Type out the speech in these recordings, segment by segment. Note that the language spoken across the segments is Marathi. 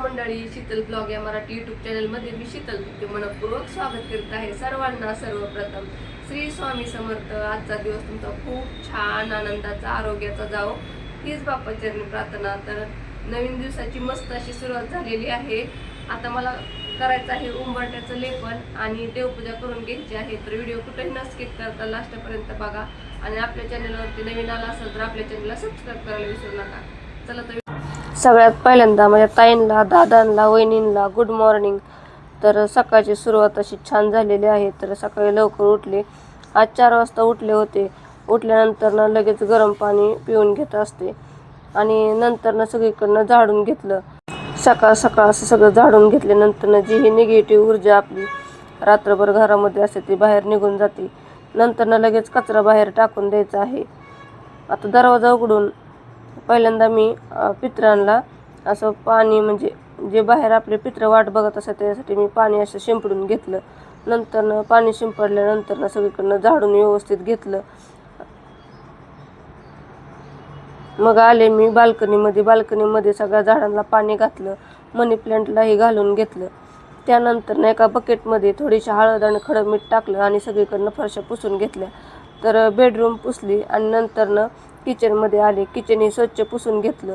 मंडळी, शीतल ब्लॉग या मराठी यूट्यूब चॅनलमध्ये मी शीतल तुमचे मनपूर्वक स्वागत करत आहे. सर्वांना सर्वप्रथम श्री स्वामी समर्थ. आजचा दिवस तुमचा खूप छान आनंदाचा आरोग्याचा जावो हीच बाप्पाचरणी प्रार्थना. तर नवीन दिवसाची मस्त अशी सुरुवात झालेली आहे. आता मला करायचं आहे उंबरठ्याचं लेपन आणि देवपूजा करून घ्यायची आहे. तर व्हिडिओ कुठेही न स्किप करता लास्टपर्यंत बघा आणि आपल्या चॅनलवरती नवीन आला असेल तर आपल्या चॅनलला सबस्क्राईब करायला विसरू नका. चला तर सगळ्यात पहिल्यांदा माझ्या ताईंना, दादांना, वहिनींना गुड मॉर्निंग. तर सकाळची सुरुवात अशी छान झालेली आहे. तर सकाळी लवकर उठले, आज 4 वाजता उठले होते. उठल्यानंतर ना लगेच गरम पाणी पिऊन घेत असते आणि नंतर ना सगळीकडनं झाडून घेतलं. सकाळ सकाळ असं सगळं झाडून घेतल्यानंतर ना जी ही निगेटिव्ह ऊर्जा आपली रात्रभर घरामध्ये असते ती बाहेर निघून जाते. नंतर ना लगेच कचरा बाहेर टाकून द्यायचा आहे. आता दरवाजा उघडून पहिल्यांदा मी पितरांना असं पाणी, म्हणजे जे बाहेर आपले पित्र वाट बघत असतात त्यासाठी मी पाणी असं शिंपडून घेतलं. नंतर पाणी शिंपडल्यानंतर सगळीकडनं झाडून व्यवस्थित घेतलं. मग आले मी बाल्कनीमध्ये सगळ्या झाडांना पाणी घातलं. मनी प्लांटलाही घालून घेतलं. त्यानंतर एका बकेटमध्ये थोडीशी हळद आणि खडं मीठ टाकलं आणि सगळीकडनं फरशा पुसून घेतल्या. तर बेडरूम पुसली आणि नंतर किचनमध्ये आले. किचनही स्वच्छ पुसून घेतलं.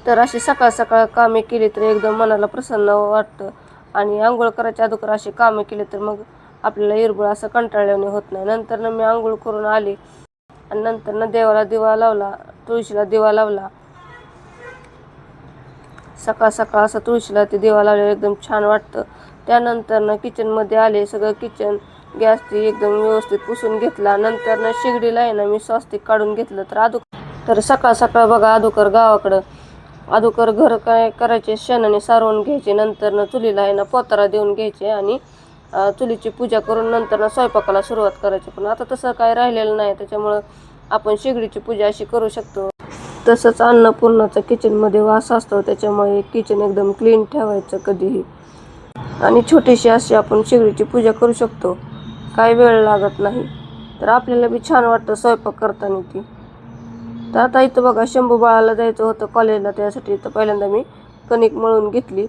तर अशी सकाळ सकाळ कामे केली तर एकदम मनाला प्रसन्न वाटतं आणि आंघोळ करायच्या अगोदर अशी कामे केली तर मग आपल्याला इरबळ असं कंटाळल्याने होत नाही. नंतर मी आंघोळ करून आले आणि नंतर देवाला दिवा लावला, तुळशीला दिवा लावला. सकाळ सकाळ असं तुळशीला ते दिवा लावल्यावर एकदम छान वाटतं. त्यानंतर किचनमध्ये आले. सगळं किचन गॅस ती एकदम व्यवस्थित पुसून घेतला. नंतर शेगडीला आहे ना मी स्वस्तिक काढून घेतलं. तर सकाळ सकाळ बघा अगोदर गावाकडं घर काय करायचे, शेणाने सारवून घ्यायचे. नंतर चुलीला आहे ना पोतारा देऊन घ्यायचे आणि चुलीची पूजा करून नंतर स्वयंपाकाला सुरुवात करायची. पण आता तसं काय राहिलेलं नाही, त्याच्यामुळं आपण शेगडीची पूजा अशी करू शकतो. तसंच अन्नपूर्णाचा किचनमध्ये वास असतो, त्याच्यामुळे किचन एकदम क्लीन ठेवायचं कधीही. आणि छोटीशी अशी आपण शेगडीची पूजा करू शकतो, काही वेळ लागत नाही. तर आपल्याला बी छान वाटतं स्वयंपाक करताना ती. तर आता इथं बघा शंभू बाळाला जायचं होतं कॉलेजला, त्यासाठी इथं पहिल्यांदा मी कणिक मळून घेतली.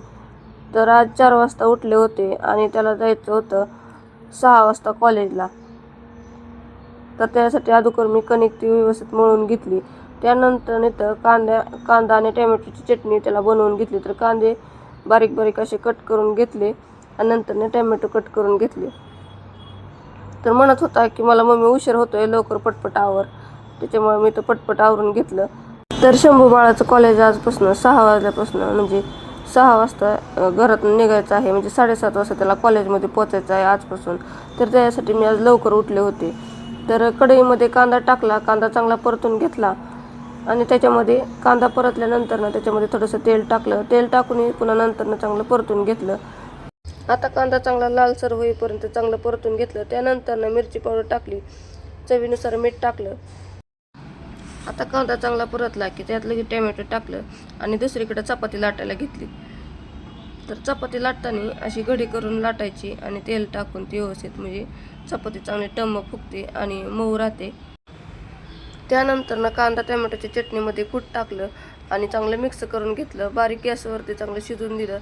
तर आज 4 वाजता उठले होते आणि त्याला जायचं होतं 6 वाजता कॉलेजला. तर त्यासाठी अगोदर मी कणिक ती व्यवस्थित मळून घेतली. त्यानंतर इथं कांदा आणि टोमॅटोची चटणी त्याला बनवून घेतली. तर कांदे बारीक बारीक असे कट करून घेतले आणि नंतर टोमॅटो कट करून घेतले. तर म्हणत होता की मला मम्मी उशीर होतोय, लवकर पटपट आवर. त्याच्यामुळे मी तर पटपट आवरून घेतलं. तर शंभू बाळाचं कॉलेज आजपासून 6 वाजल्यापासून, म्हणजे 6 वाजता घरातून निघायचं आहे, म्हणजे 7:30 वाजता त्याला कॉलेजमध्ये पोचायचं आहे आजपासून. तर त्यासाठी मी आज लवकर उठले होते. तर कढईमध्ये कांदा टाकला, कांदा चांगला परतून घेतला आणि त्याच्यामध्ये कांदा परतल्यानंतर त्याच्यामध्ये थोडंसं तेल टाकलं. तेल टाकून पुन्हा नंतर चांगलं परतून घेतलं. आता कांदा चांगला लालसर होईपर्यंत चांगलं परतून घेतलं. त्यानंतर मिरची पावडर टाकली, चवीनुसार मीठ टाकलं. आता कांदा चांगला परतला की त्यात लगेच टोमॅटो टाकलं आणि दुसरीकडे चपाती लाटायला घेतली. तर चपाती लाटताना अशी घडी करून लाटायची आणि तेल टाकून ती व्यवस्थित, म्हणजे चपाती चांगली टम्म फुगते आणि मऊ राहते. त्यानंतर कांदा टोमॅटोच्या चटणीमध्ये कूट टाकलं आणि चांगलं मिक्स करून घेतलं. बारीक गॅसवरती चांगलं शिजवून दिलं.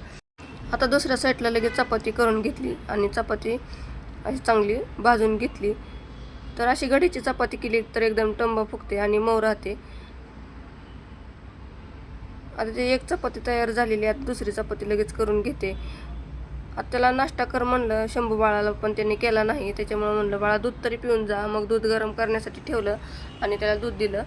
आता दुसऱ्या साईडला लगेच चपाती करून घेतली आणि चपाती अशी चांगली भाजून घेतली. तर अशी घडीची चपाती केली तर एकदम टम्म फुगते आणि मऊ राहते. आता ते एक चपाती तयार झालेली आहे. दुसरी चपाती लगेच करून घेते. आता त्याला नाश्ता कर म्हणलं शंभू बाळाला, पण त्यांनी केला नाही. त्याच्यामुळे म्हणलं बाळा दूध तरी पिऊन जा. मग दूध गरम करण्यासाठी ठेवलं आणि त्याला दूध दिलं.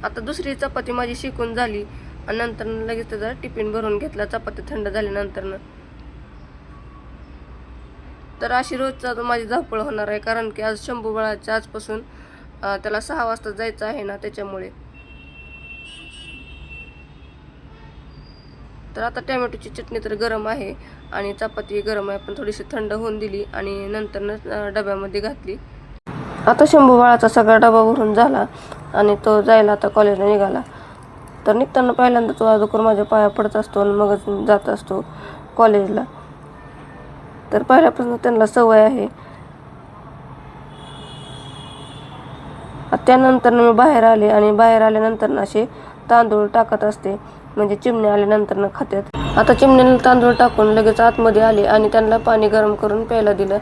आता दुसरी चपाती माझी शिकून झाली आणि नंतर लगेच त्याचा टिफिन भरून घेतला चपाती थंड झाल्यानंतर. तर अशी रोजचा माझी धावपळ होणार आहे, कारण की आज शंभू बाळाच्या आजपासून त्याला 6 वाजता जायचं आहे ना, त्याच्यामुळे. तर आता टोमॅटोची चटणी तर गरम आहे आणि चपाती गरम आहे, पण थोडीशी थंड होऊन दिली आणि नंतर डब्यामध्ये घातली. आता शंभू बाळाचा सगळा डबा भरून झाला आणि तो जायला आता कॉलेजला निघाला. तर निघताना पहिल्यांदा तो अगोदर माझ्या पाया पडत असतो आणि मगच जात असतो कॉलेजला. तर पहिल्यापासून त्यांना सवय आहे. त्यानंतर मी बाहेर आले आणि बाहेर आल्यानंतर असे तांदूळ टाकत असते, म्हणजे चिमण्या आल्यानंतर खात्यात. आता चिमण्याला तांदूळ टाकून लगेच आतमध्ये आले आणि त्यांना पाणी गरम करून प्यायला दिलं.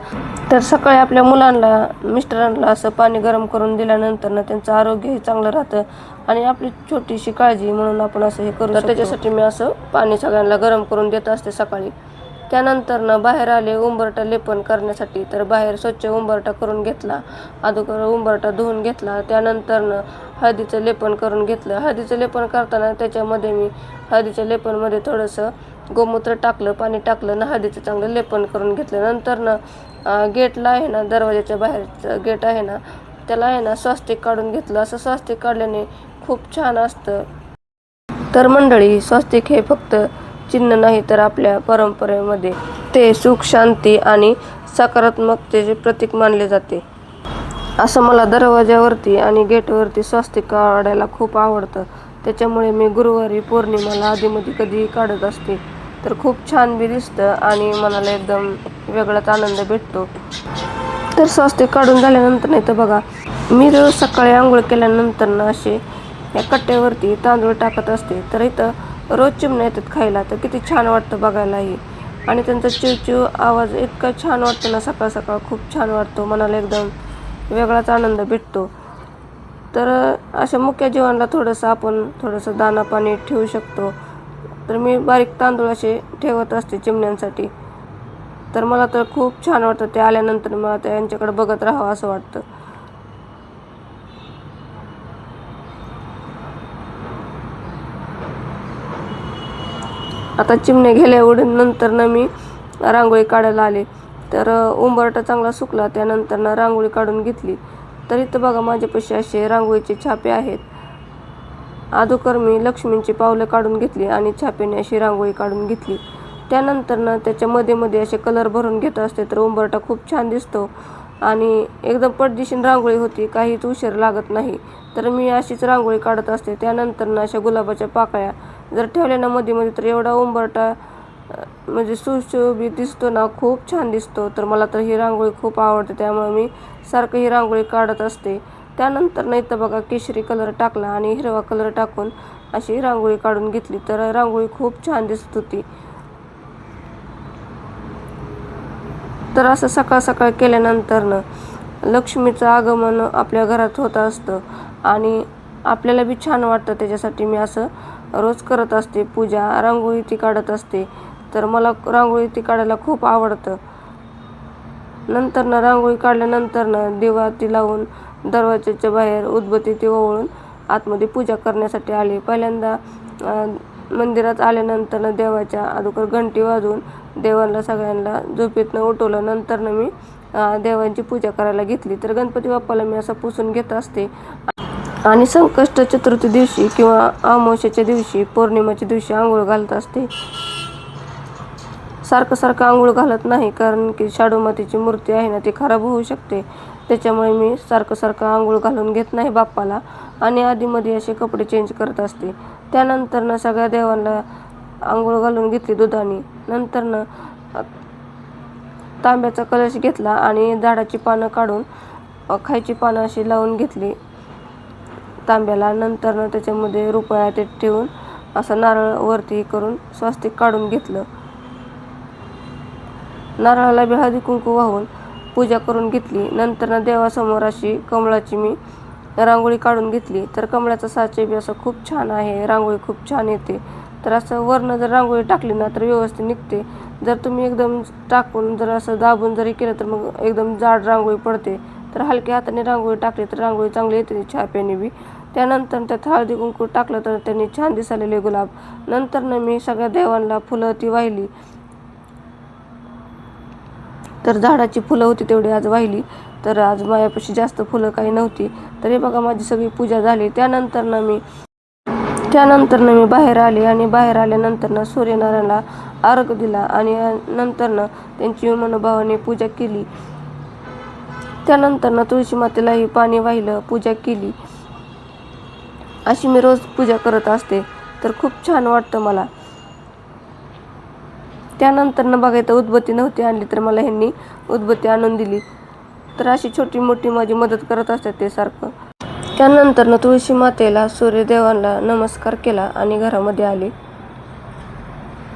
तर सकाळी आपल्या मुलांना, मिस्टरांना असं पाणी गरम करून दिल्यानंतर त्यांचं आरोग्यही चांगलं राहतं आणि आपली छोटीशी काळजी म्हणून आपण असं हे करू शकतो. त्याच्यासाठी मी असं पाणी सगळ्यांना गरम करून देत असते सकाळी. त्यानंतर बाहेर आले उंबरठा लेपन करण्यासाठी. तर बाहेर स्वच्छ उंबरठा करून घेतला, अगोदर उंबरठा धुवून घेतला. त्यानंतर हळदीचं लेपन करून घेतलं. हळदीचं लेपन करताना त्याच्यामध्ये मी हळदीच्या लेपनमध्ये थोडंसं गोमूत्र टाकलं, पाणी टाकलं ना, हळदीचं चांगलं लेपन करून घेतलं. नंतर गेटला आहे ना, दरवाजाच्या बाहेरचं गेट आहे ना, त्याला आहे ना स्वास्तिक काढून घेतलं. असं स्वास्तिक काढल्याने खूप छान असतं. तर मंडळी, स्वास्तिक हे फक्त चिन्ह नाही, तर आपल्या परंपरेमध्ये ते सुख, शांती आणि सकारात्मकतेचे प्रतीक मानले जाते. असं मला दरवाजावरती आणि गेटवरती स्वास्तिक काढायला खूप आवडतं. त्याच्यामुळे मी गुरुवारी पौर्णिमाला आधीमध्ये कधीही काढत असते. तर खूप छान बी दिसतं आणि मनाला एकदम वेगळाच आनंद भेटतो. तर स्वास्तिक काढून झाल्यानंतर नाही तर बघा, मी रोज सकाळी आंघोळ केल्यानंतर असे या कट्ट्यावरती तांदूळ टाकत असते. तर इथं रोज चिमण्या येतात खायला. तर किती छान वाटतं बघायलाही, आणि त्यांचा चिवचिव आवाज इतका छान वाटतो ना, सकाळ सकाळ खूप छान वाटतो, मनाला एकदम वेगळाच आनंद भेटतो. तर अशा मुक्या जीवांना आपण थोडंसं दाना पाणी ठेवू शकतो. तर मी बारीक तांदूळ असे ठेवत असते चिमण्यांसाठी. तर मला तर खूप छान वाटतं, ते आल्यानंतर मला त्यांच्याकडे बघत राहावं असं वाटतं. आता चिमण्या गेल्यावरून नंतर मी रांगोळी काढायला आले. तर उंबरठा चांगला सुकला. त्यानंतर रांगोळी काढून घेतली. तर इथं बघा, माझ्यापाशी असे रांगोळीचे छापे आहेत. अगोदर मी लक्ष्मींची पावलं काढून घेतली आणि छापेने अशी रांगोळी काढून घेतली. त्यानंतर त्याच्या मध्ये असे कलर भरून घेत असते. तर उंबरठा खूप छान दिसतो आणि एकदम पटदिशीन रांगोळी होती, काहीच उशीर लागत नाही. तर मी अशीच रांगोळी काढत असते. त्यानंतर अशा गुलाबाच्या पाकळ्या जर ठेवल्या ना मध्ये तर एवढा उंबरठा म्हणजे सुशोभित दिसतो ना, खूप छान दिसतो. तर मला तर ही रांगोळी खूप आवडते, त्यामुळे मी सारखं ही रांगोळी काढत असते. त्यानंतर नाही तर बघा, केशरी कलर टाकला आणि हिरवा कलर टाकून अशी रांगोळी काढून घेतली. तर रांगोळी खूप छान दिसत होती. तर असं सकाळ सकाळ केल्यानंतर लक्ष्मीचं आगमन आपल्या घरात होत असतं आणि आपल्याला बी छान वाटतं. त्याच्यासाठी मी असं रोज करत असते पूजा, रांगोळी ती काढत असते. तर मला रांगोळी ती काढायला खूप आवडतं. नंतर रांगोळी काढल्यानंतर दिवा ती लावून दरवाजाच्या बाहेर उदबत्ती ती ओवाळून आतमध्ये पूजा करण्यासाठी आले. पहिल्यांदा मंदिरात आल्यानंतर देवाच्या अगोदर घंटी वाजवून देवांना सगळ्यांना झोपेतनं उठवलं. नंतर मी देवांची पूजा करायला घेतली. तर गणपती बाप्पाला मी असं पुसून घेत असते आणि संकष्ट चतुर्थी दिवशी किंवा अमावस्येच्या दिवशी, पौर्णिमेच्या दिवशी आंघोळ घालत असते. सारखं आंघोळ घालत नाही, कारण की शाडू मातीची मूर्ती आहे ना, ती खराब होऊ शकते. त्याच्यामुळे मी सारखं आंघोळ घालून घेत नाही बाप्पाला आणि आधीमध्ये असे कपडे चेंज करत असते. त्यानंतर सगळ्या देवांना आंघोळ घालून घेतली दुधाने. नंतर तांब्याचा कलश घेतला आणि झाडाची पानं काढून खायची पानं अशी लावून घेतली तांब्याला. नंतर त्याच्यामध्ये रुपया ते ठेवून असं नारळ वरती करून स्वास्तिक काढून घेतलं. नारळाला बी हळदी कुंकू वाहून पूजा करून घेतली. नंतर देवासमोर अशी कमळाची मी रांगोळी काढून घेतली. तर कमळाचा साचे बी असं खूप छान आहे, रांगोळी खूप छान येते. तर असं वरनं जर रांगोळी टाकली ना तर व्यवस्थित निघते. जर तुम्ही एकदम टाकून जर असं दाबून जरी केलं तर मग एकदम जाड रांगोळी पडते. तर हलक्या हाताने रांगोळी टाकली तर रांगोळी चांगली येते छाप्याने बी. त्यानंतर त्यात हळदी कुंकू टाकलं तर त्यांनी छान दिसालेले गुलाब. नंतर मी सगळ्या देवांना फुलं ती वाहिली. तर झाडाची फुलं होती तेवढी आज वाहिली. तर आज माझ्यापाशी जास्त फुलं काही नव्हती. तर हे बघा, माझी सगळी पूजा झाली. त्यानंतर मी बाहेर आले आणि बाहेर आल्यानंतर सूर्यनारायणाला अर्घ दिला आणि नंतर त्यांची मनोभावाने पूजा केली. त्यानंतर तुळशी मातेलाही पाणी वाहिलं, पूजा केली. अशी मी रोज पूजा करत असते. तर खूप छान वाटतं मला. त्यानंतर बघा, इथं उदबत्ती नव्हती आणली तर मला ह्यांनी उदबत्ती आणून दिली. तर अशी छोटी मोठी माझी मदत करत असतात ते सारखं. त्यानंतर तुळशी मातेला सूर्यदेवाला नमस्कार केला आणि घरामध्ये आली.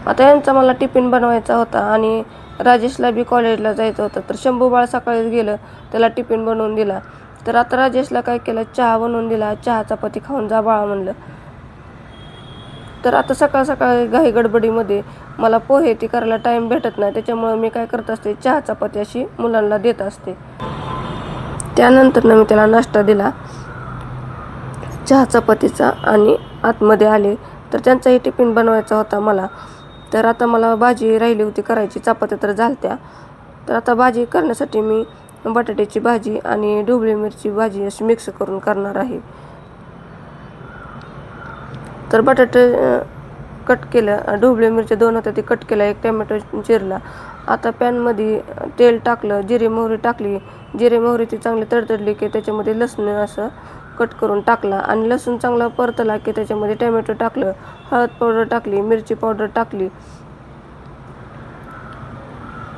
आता यांचा मला टिफिन बनवायचा होता आणि राजेशला बी कॉलेजला जायचं होतं. तर शंभू बाळ सकाळीच गेलं, त्याला टिफिन बनवून दिला. तर आता राजेशला काय केलं, चहा बनवून दिला. चहा चपाती खाऊन जा बाळा म्हणलं. तर आता सकाळ सकाळी घाई गडबडीमध्ये मला पोहे ती करायला टाईम भेटत नाही, त्याच्यामुळे मी काय करत असते, चहा चपाती अशी मुलांना देत असते. त्यानंतर मी त्याला नाश्ता दिला चहा चपातीचा आणि आतमध्ये आले. तर त्यांचाही टिफिन बनवायचा होता मला. तर आता मला भाजी राहिली होती करायची, चपात्या तर झालत्या. तर आता भाजी करण्यासाठी मी बटाट्याची भाजी आणि ढोबळी मिरची भाजी अशी मिक्स करून करणार आहे. तर बटाटे कट केलं, ढोबळी मिरची 2 होत्या ते कट केला, 1 टोमॅटो चिरला. आता पॅनमध्ये तेल टाकलं, जिरे मोहरी टाकली. जिरे मोहरी ती चांगली तडतडली की त्याच्यामध्ये लसूण असं कट करून टाकला आणि लसूण चांगला परतला की त्याच्यामध्ये टोमॅटो टाकलं, हळद पावडर टाकली, मिरची पावडर टाकली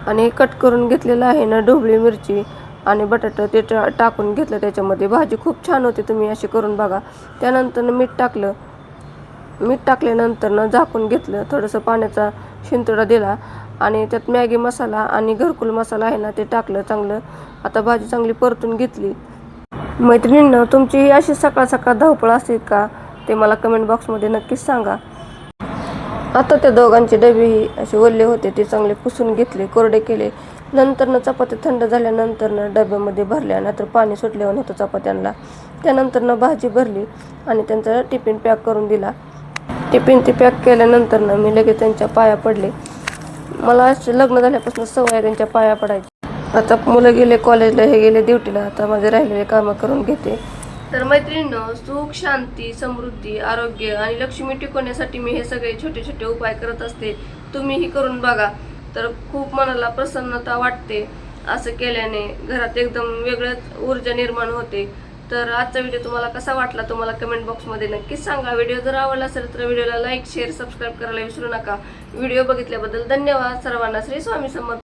आणि कट करून घेतलेलं आहे ना ढोबळी मिरची आणि बटाटा ते टाकून घेतलं त्याच्यामध्ये. भाजी खूप छान होती, तुम्ही अशी करून बघा. त्यानंतर मीठ टाकलं. मीठ टाकल्यानंतर झाकून घेतलं, थोडंसं पाण्याचा शिंतोडा दिला आणि त्यात मॅगी मसाला आणि घरकुल मसाला आहे ना ते टाकलं चांगलं. आता भाजी चांगली परतून घेतली. मैत्रिणींनो, तुमची ही अशी सकाळ सकाळ धावपळ असते का ते मला कमेंट बॉक्समध्ये नक्कीच सांगा. आता त्या दोघांचे डबेही असे ओले होते, ते चांगले पुसून घेतले, कोरडे केले. नंतर चपात्या थंड झाल्यानंतर डब्यामध्ये भरल्या, नाहीतर पाणी सुटल्यावर होतं चपात्यांना. त्यानंतर भाजी भरली आणि त्यांचा टिफिन पॅक करून दिला. टिफिन ती पॅक केल्यानंतर मी लगेच त्यांच्या पाया पडले. मला असे लग्न झाल्यापासून सवय आहे त्यांच्या पाया पडायची. आता मुलं गेले कॉलेजला, हे गेले ड्युटीला, आता माझे राहिलेले कामं करून घेते. तर मैत्रिणींनो, सुख, शांती, समृद्धी, आरोग्य आणि लक्ष्मी टिकवण्यासाठी मी हे सगळे छोटे छोटे उपाय करत असते. तुम्हीही करून बघा, तर खूप मनाला प्रसन्नता वाटते. असं केल्याने घरात एकदम वेगळंच ऊर्जा निर्माण होते. तर आजचा व्हिडिओ तुम्हाला कसा वाटला तुम्हाला कमेंट बॉक्समध्ये नक्कीच सांगा. व्हिडिओ जर आवडला असेल तर व्हिडिओला लाईक, शेअर, सबस्क्राईब करायला विसरू नका. व्हिडिओ बघितल्याबद्दल धन्यवाद. सर्वांना श्री स्वामी समर्थ.